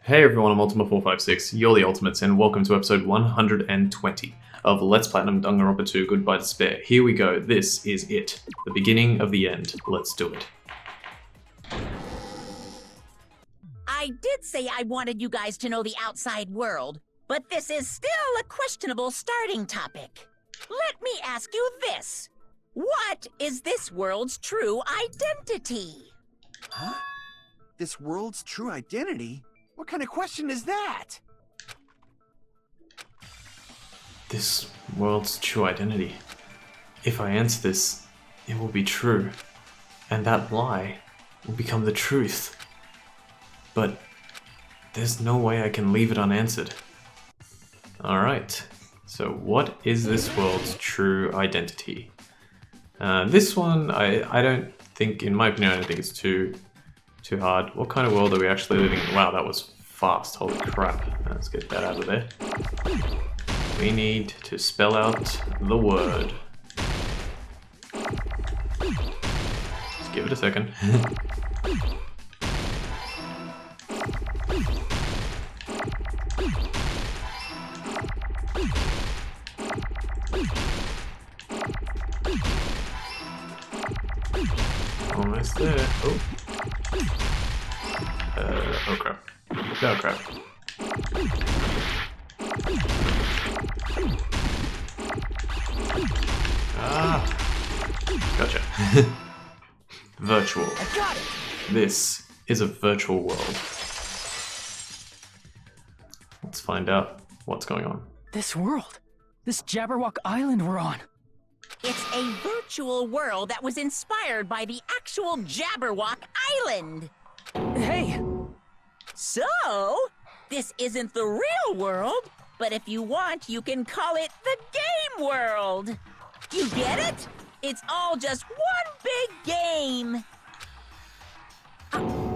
Hey everyone, I'm Ultima456, you're the Ultimates, and welcome to episode 120 of Let's Platinum Danganronpa 2 Goodbye Despair. Here we go, this is it. The beginning of the end. Let's do it. I did say I wanted you guys to know the outside world, but this is still a questionable starting topic. Let me ask you this. What is this world's true identity? Huh? This world's true identity? What kind of question is that? This world's true identity. If I answer this, it will be true, and that lie will become the truth. But there's no way I can leave it unanswered. Alright, so what is this world's true identity? This one, I don't think, in my opinion, I don't think it's too hard. What kind of world are we actually living in? Wow, that was fast. Holy crap. Let's get that out of there. We need to spell out the word. Just give it a second. Almost there. Oh. Oh crap. Oh crap. Ah. Gotcha. Virtual. I got it! This is a virtual world. Let's find out what's going on. This world. This Jabberwock Island we're on. It's a virtual world that was inspired by the actual Jabberwock Island. Hey! So, this isn't the real world, but if you want, you can call it the game world. You get it? It's all just one big game.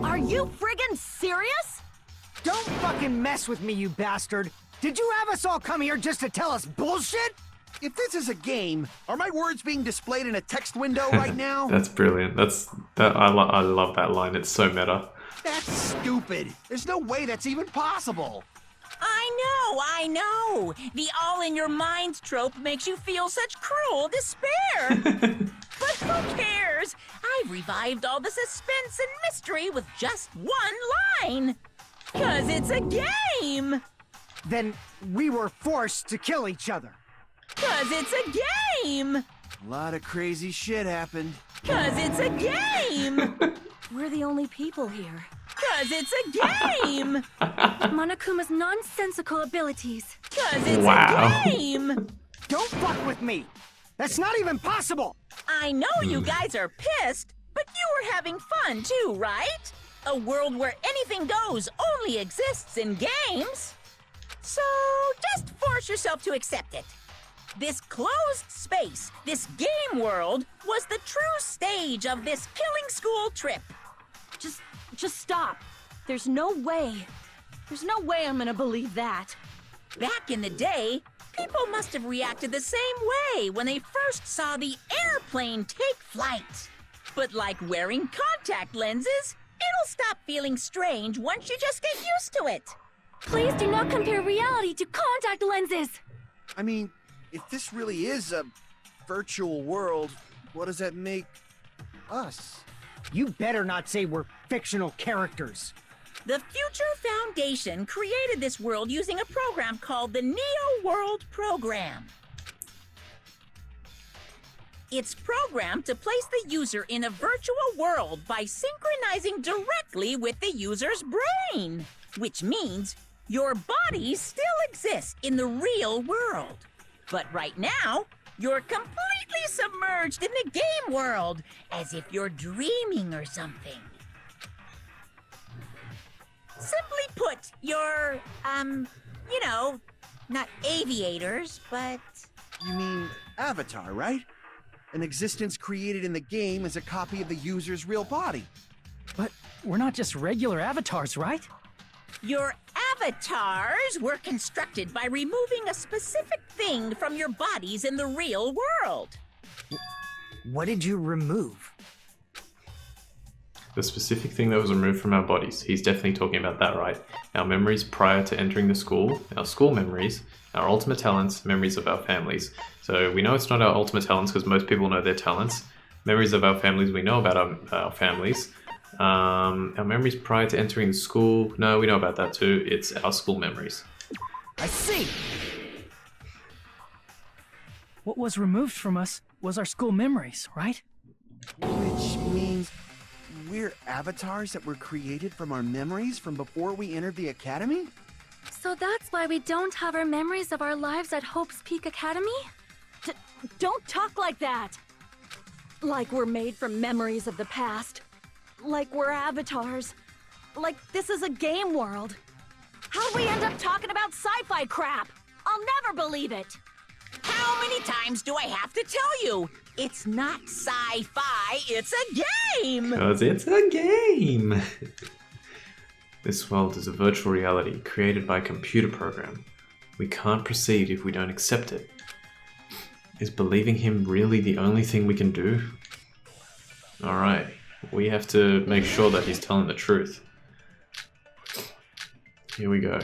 Are you friggin' serious? Don't fucking mess with me, you bastard! Did you have us all come here just to tell us bullshit? If this is a game, are my words being displayed in a text window right now? That's brilliant. I love that line. It's so meta. That's stupid. There's no way that's even possible. I know. The all-in-your-mind trope makes you feel such cruel despair. But who cares? I've revived all the suspense and mystery with just one line. 'Cause it's a game. Then we were forced to kill each other. 'Cause it's a game. A lot of crazy shit happened. 'Cause it's a game. We're the only people here. 'Cause it's a game. Monokuma's nonsensical abilities. 'Cause it's Wow. a game. Don't fuck with me! That's not even possible! I know you guys are pissed, but you were having fun too, right? A world where anything goes only exists in games. So just force yourself to accept it. This closed space, this game world, was the true stage of this killing school trip. Just stop. There's no way. There's no way I'm gonna believe that. Back in the day, people must have reacted the same way when they first saw the airplane take flight. But like wearing contact lenses, it'll stop feeling strange once you just get used to it. Please do not compare reality to contact lenses. I mean, if this really is a virtual world, what does that make us? You better not say we're fictional characters. The Future Foundation created this world using a program called the Neo World Program. It's programmed to place the user in a virtual world by synchronizing directly with the user's brain, which means your body still exists in the real world. But right now, you're completely submerged in the game world, as if you're dreaming or something. Simply put, you're, not aviators, but... You mean Avatar, right? An existence created in the game is a copy of the user's real body. But we're not just regular avatars, right? Your avatars were constructed by removing a specific thing from your bodies in the real world. What did you remove? The specific thing that was removed from our bodies. He's definitely talking about that, right? Our memories prior to entering the school, our school memories, our ultimate talents, memories of our families. So we know it's not our ultimate talents because most people know their talents. Memories of our families, we know about our families. Our memories prior to entering the school, no, we know about that too. It's our school memories. I see. What was removed from us was our school memories, right? Which means we're avatars that were created from our memories from before we entered the academy? So that's why we don't have our memories of our lives at Hope's Peak Academy? Don't talk like that! Like we're made from memories of the past. Like we're avatars. Like this is a game world. How'd we end up talking about sci-fi crap? I'll never believe it! How many times do I have to tell you? It's not sci-fi, it's a game! Because it's a game! This world is a virtual reality created by a computer program. We can't proceed if we don't accept it. Is believing him really the only thing we can do? Alright, we have to make sure that he's telling the truth. Here we go.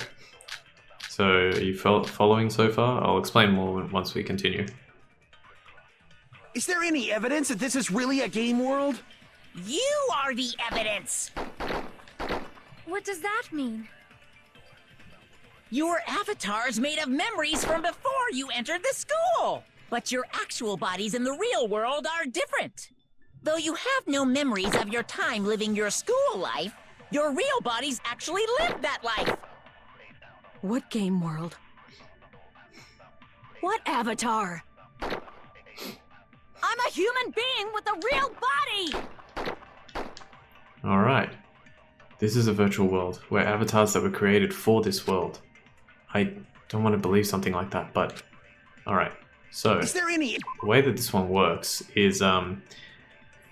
So, are you following so far? I'll explain more once we continue. Is there any evidence that this is really a game world? You are the evidence! What does that mean? Your avatar's made of memories from before you entered the school! But your actual bodies in the real world are different. Though you have no memories of your time living your school life, your real bodies actually lived that life. What game world? What avatar? I'm a human being with a real body! Alright. This is a virtual world. We're avatars that were created for this world. I don't want to believe something like that, but... Alright. So, Is there any... the way that this one works is,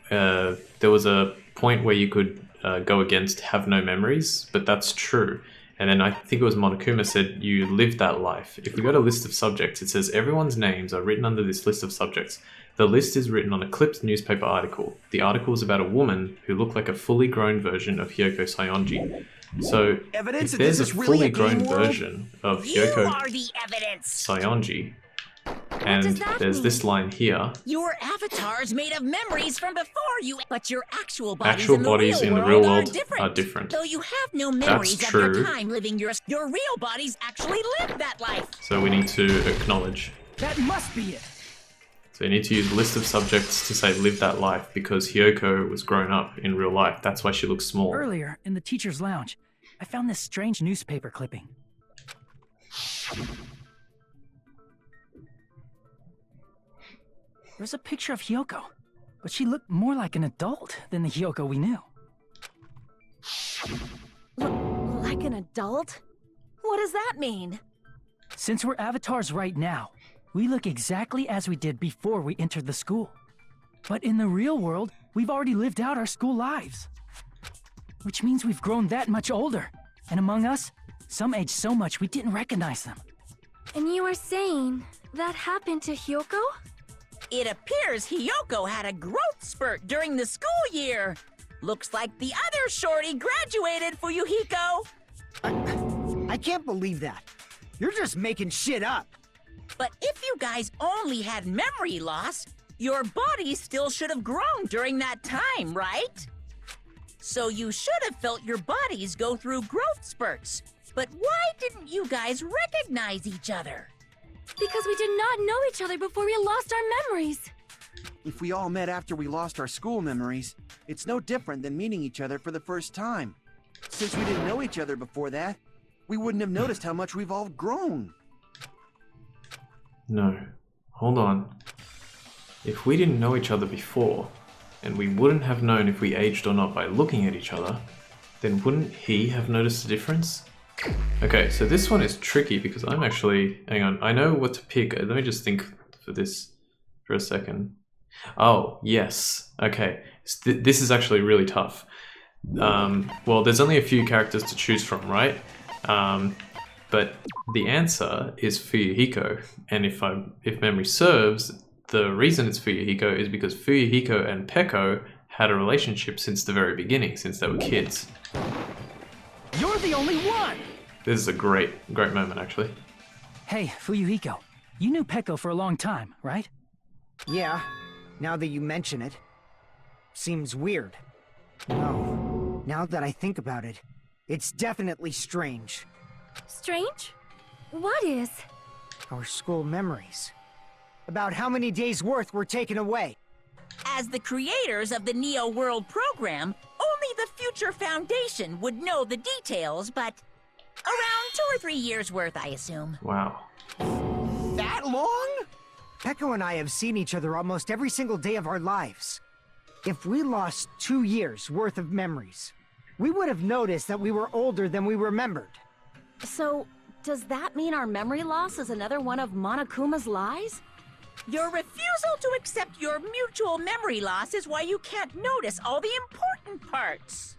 there was a point where you could go against have no memories, but that's true. And then I think it was Monokuma said you lived that life. If we go to list of subjects, it says everyone's names are written under this list of subjects. The list is written on a clipped newspaper article. The article is about a woman who looked like a fully grown version of Hyoko Sayonji. So, Evidence if that this there's is a really fully a grown game world? version of You Hyoko are the evidence! Sayonji, does and that there's mean? this line here, Your avatar's made of memories from before you, but your actual bodies, Actual in, the bodies real in the world real are world different. are different. Though you have no memories of true. your time living your real bodies actually lived that life. so we need to acknowledge. That must be it. So you need to use list of subjects to say live that life because Hyoko was grown up in real life. That's why she looks small. Earlier, in the teacher's lounge, I found this strange newspaper clipping. There's a picture of Hyoko, but she looked more like an adult than the Hyoko we knew. Like an adult? What does that mean? Since we're avatars right now, we look exactly as we did before we entered the school. But in the real world, we've already lived out our school lives. Which means we've grown that much older. And among us, some aged so much we didn't recognize them. And you are saying that happened to Hyoko? It appears Hyoko had a growth spurt during the school year. Looks like the other shorty graduated, Fuyuhiko. I can't believe that. You're just making shit up. But if you guys only had memory loss, your body still should have grown during that time, right? So you should have felt your bodies go through growth spurts. But why didn't you guys recognize each other? Because we did not know each other before we lost our memories. If we all met after we lost our school memories, it's no different than meeting each other for the first time. Since we didn't know each other before that, we wouldn't have noticed how much we've all grown. No. Hold on. If we didn't know each other before, and we wouldn't have known if we aged or not by looking at each other, then wouldn't he have noticed the difference? Okay, so this one is tricky because I'm actually... Hang on, I know what to pick. Let me just think for this for a second. Oh, yes. Okay, this is actually really tough. Well, there's only a few characters to choose from, right? But the answer is Fuyuhiko, and if memory serves, the reason it's Fuyuhiko is because Fuyuhiko and Peko had a relationship since the very beginning, since they were kids. You're the only one! This is a great moment, actually. Hey, Fuyuhiko, you knew Peko for a long time, right? Yeah, now that you mention it. Seems weird. No, now that I think about it, it's definitely strange. Strange? What is? Our school memories. About how many days' worth were taken away. As the creators of the Neo World program, only the future Foundation would know the details, but around 2 or 3 years worth, I assume. Wow. That long? Peko and I have seen each other almost every single day of our lives. If we lost 2 years worth of memories, we would have noticed that we were older than we remembered. So, does that mean our memory loss is another one of Monokuma's lies? Your refusal to accept your mutual memory loss is why you can't notice all the important parts.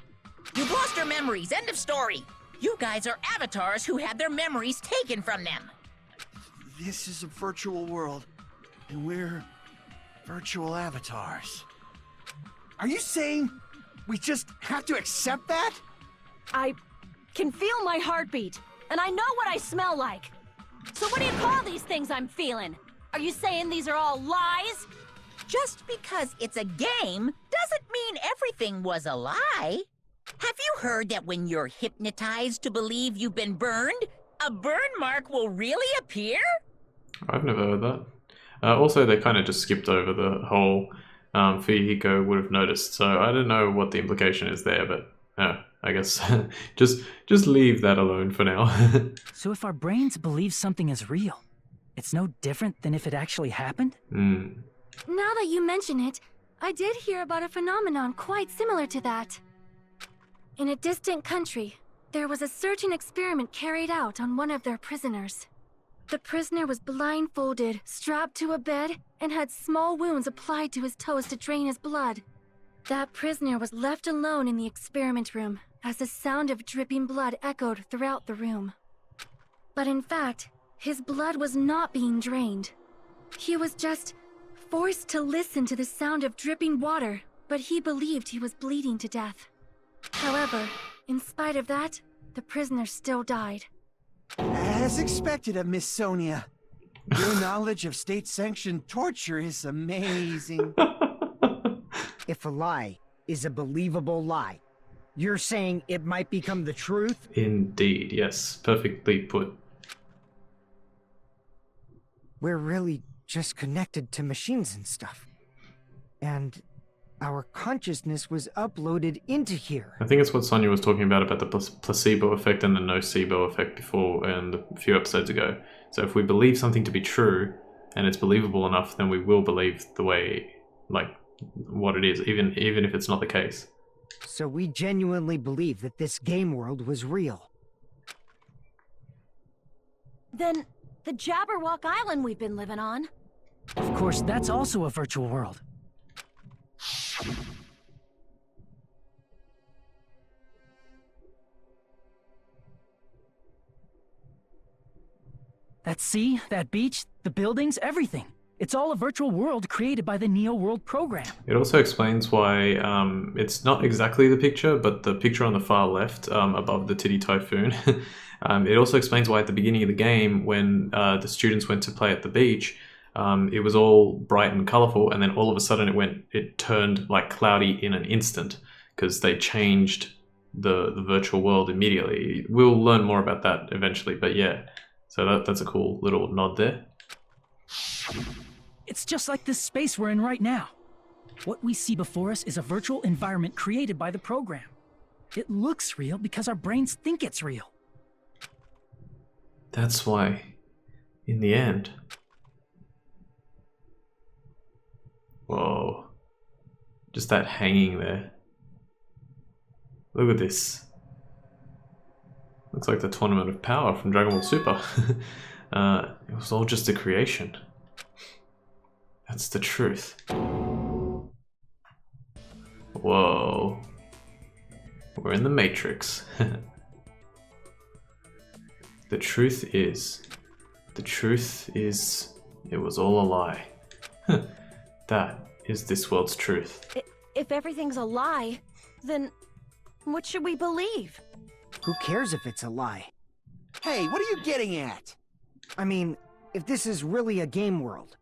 You've lost your memories, end of story. You guys are avatars who had their memories taken from them. This is a virtual world, and we're virtual avatars. Are you saying we just have to accept that? I can feel my heartbeat, and I know what I smell like. So what do you call these things I'm feeling? Are you saying these are all lies? Just because it's a game doesn't mean everything was a lie. Have you heard that when you're hypnotized to believe you've been burned, a burn mark will really appear? I've never heard that. Also, they kind of just skipped over the whole Fuyuhiko would have noticed, so I don't know what the implication is there, but I guess just leave that alone for now. So if our brains believe something is real, it's no different than if it actually happened? Now that you mention it, I did hear about a phenomenon quite similar to that. In a distant country, there was a certain experiment carried out on one of their prisoners. The prisoner was blindfolded, strapped to a bed, and had small wounds applied to his toes to drain his blood. That prisoner was left alone in the experiment room, as the sound of dripping blood echoed throughout the room. But in fact, his blood was not being drained. He was just forced to listen to the sound of dripping water, but he believed he was bleeding to death. However, in spite of that, the prisoner still died. As expected of Miss Sonia. Your knowledge of state-sanctioned torture is amazing. If a lie is a believable lie, you're saying it might become the truth? Indeed, yes. Perfectly put. We're really just connected to machines and stuff. And our consciousness was uploaded into here. I think it's what Sonia was talking about the placebo effect and the nocebo effect before and a few episodes ago. So if we believe something to be true and it's believable enough, then we will believe the way, like, what it is, even if it's not the case. So we genuinely believe that this game world was real. Then, the Jabberwock Island we've been living on. Of course, that's also a virtual world. That sea, that beach, the buildings, everything. It's all a virtual world created by the Neo World program. It also explains why it's not exactly the picture, but the picture on the far left above the Titty Typhoon. It also explains why at the beginning of the game, when the students went to play at the beach, it was all bright and colorful, and then all of a sudden it turned like cloudy in an instant because they changed the virtual world immediately. We'll learn more about that eventually, but yeah, so that's a cool little nod there. It's just like this space we're in right now. What we see before us is a virtual environment created by the program. It looks real because our brains think it's real. That's why, in the end... Whoa. Just that hanging there. Look at this. Looks like the Tournament of Power from Dragon Ball Super. It was all just a creation. That's the truth. Whoa. We're in the Matrix. The truth is, it was all a lie. That is this world's truth. If everything's a lie, then what should we believe? Who cares if it's a lie? Hey, what are you getting at? I mean, if this is really a game world,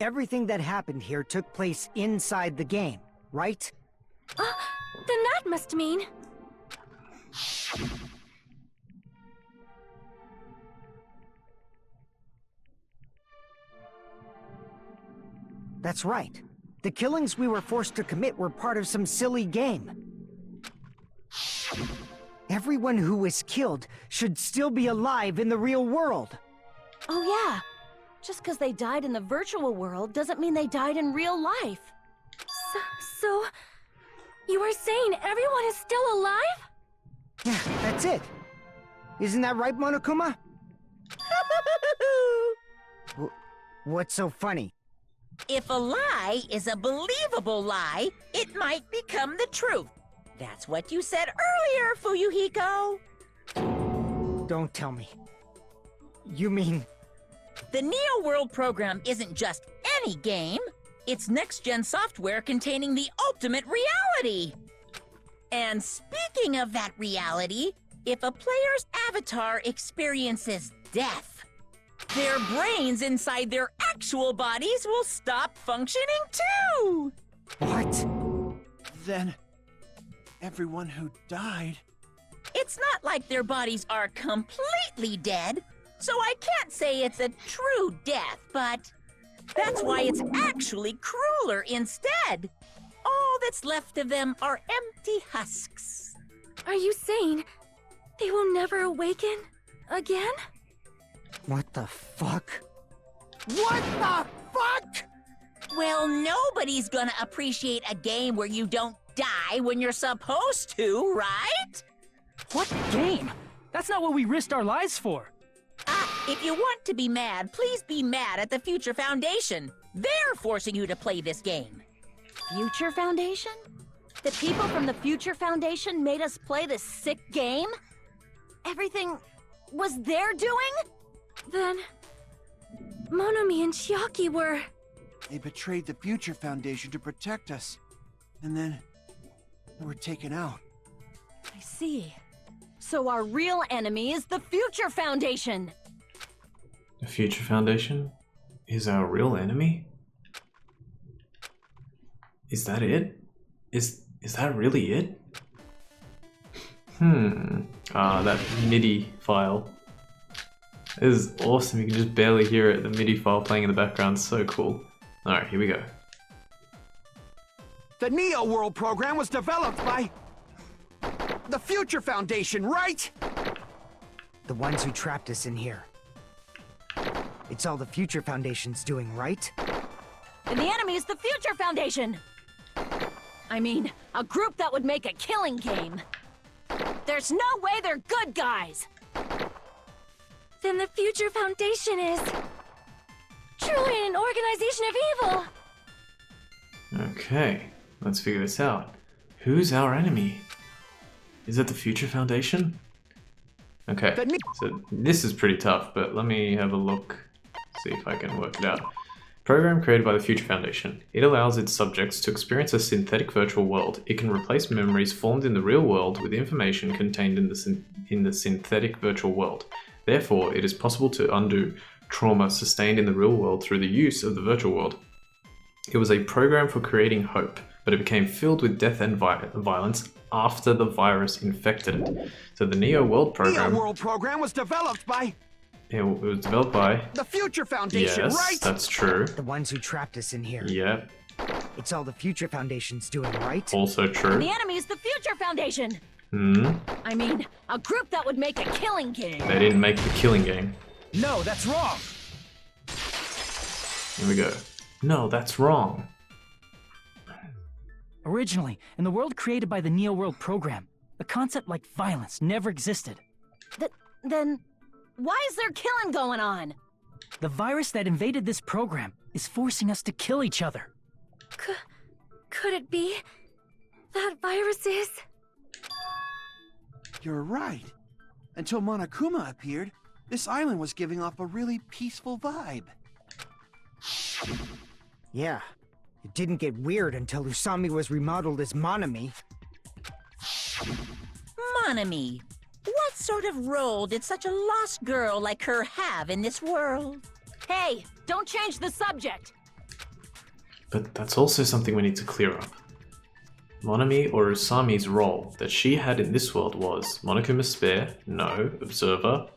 everything that happened here took place inside the game, right? Then that must mean... That's right. The killings we were forced to commit were part of some silly game. Everyone who was killed should still be alive in the real world. Oh yeah. Just because they died in the virtual world doesn't mean they died in real life. So you are saying everyone is still alive? Yeah, that's it. Isn't that right, Monokuma? What's so funny? If a lie is a believable lie, it might become the truth. That's what you said earlier, Fuyuhiko. Don't tell me. You mean... The Neo World program isn't just any game. It's next-gen software containing the ultimate reality. And speaking of that reality, if a player's avatar experiences death, their brains inside their actual bodies will stop functioning too! What? Then, everyone who died... It's not like their bodies are completely dead, so I can't say it's a true death, but that's why it's actually crueler instead. All that's left of them are empty husks. Are you saying they will never awaken again? What the fuck? What the fuck?! Well, nobody's gonna appreciate a game where you don't die when you're supposed to, right? What game? That's not what we risked our lives for. If you want to be mad, please be mad at the Future Foundation. They're forcing you to play this game. Future Foundation? The people from the Future Foundation made us play this sick game? Everything was their doing? Then... Monomi and Chiaki were... They betrayed the Future Foundation to protect us. And then... they were taken out. I see. So our real enemy is the Future Foundation! The Future Foundation is our real enemy? Is that it? Is that really it? That MIDI file. This is awesome, you can just barely hear it. The MIDI file playing in the background, so cool. Alright, here we go. The Neo World program was developed by... the Future Foundation, right? The ones who trapped us in here. It's all the Future Foundation's doing, right? And the enemy is the Future Foundation! I mean, a group that would make a killing game. There's no way they're good guys! Then the Future Foundation is... truly an organization of evil! Okay, let's figure this out. Who's our enemy? Is it the Future Foundation? Okay, so this is pretty tough, but let me have a look, see if I can work it out. Program created by the Future Foundation. It allows its subjects to experience a synthetic virtual world. It can replace memories formed in the real world with information contained in the synthetic virtual world. Therefore, it is possible to undo trauma sustained in the real world through the use of the virtual world. It was a program for creating hope, but it became filled with death and violence after the virus infected it. So the Neo World program... Neo World program was developed by... It was developed by... the Future Foundation, yes, right? That's true. The ones who trapped us in here. Yep. It's all the Future Foundation's doing, right? Also true. The enemy is the Future Foundation! Hmm? I mean, a group that would make a killing game. They didn't make the killing game. No, that's wrong! Here we go. No, that's wrong. Originally, in the world created by the Neo World program, a concept like violence never existed. Then, why is there killing going on? The virus that invaded this program is forcing us to kill each other. Could it be that virus is... You're right. Until Monokuma appeared, this island was giving off a really peaceful vibe. Yeah. It didn't get weird until Usami was remodeled as Monami. Monami, what sort of role did such a lost girl like her have in this world? Hey, don't change the subject. But that's also something we need to clear up. Monami or Usami's role that she had in this world was Monokuma Spare, no. Observer,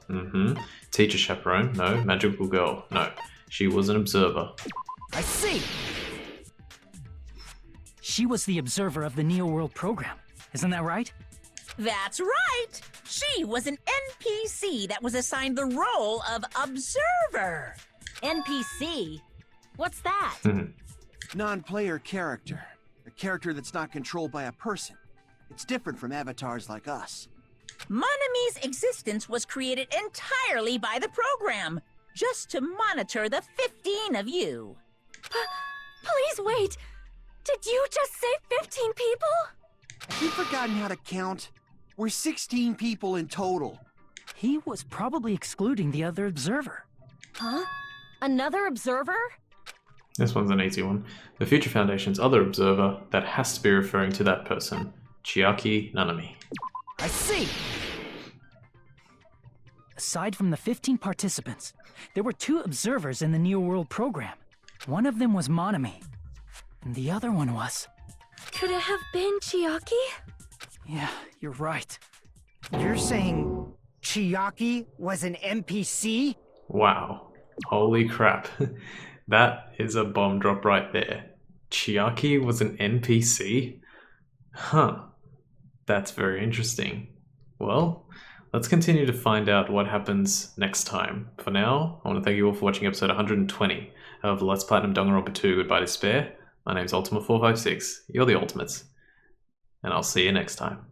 Teacher Chaperone, no. Magical Girl, no. She was an observer. I see! She was the observer of the Neo World program. Isn't that right? That's right! She was an NPC that was assigned the role of observer. NPC? What's that? Non-player character. A character that's not controlled by a person. It's different from avatars like us. Monami's existence was created entirely by the program, just to monitor the 15 of you. Please wait! Did you just say 15 people? Have you forgotten how to count? We're 16 people in total. He was probably excluding the other observer. Huh? Another observer? This one's an easy one. The Future Foundation's other observer, that has to be referring to that person, Chiaki Nanami. I see! Aside from the 15 participants, there were 2 observers in the Neo World program. One of them was Monami, and the other one was... Could it have been Chiaki? Yeah, you're right. You're saying Chiaki was an NPC? Wow. Holy crap. That is a bomb drop right there. Chiaki was an NPC? Huh. That's very interesting. Well, let's continue to find out what happens next time. For now, I want to thank you all for watching episode 120 of Let's Platinum Danganronpa 2 Goodbye Despair. My name's Ultima456. You're the Ultimates. And I'll see you next time.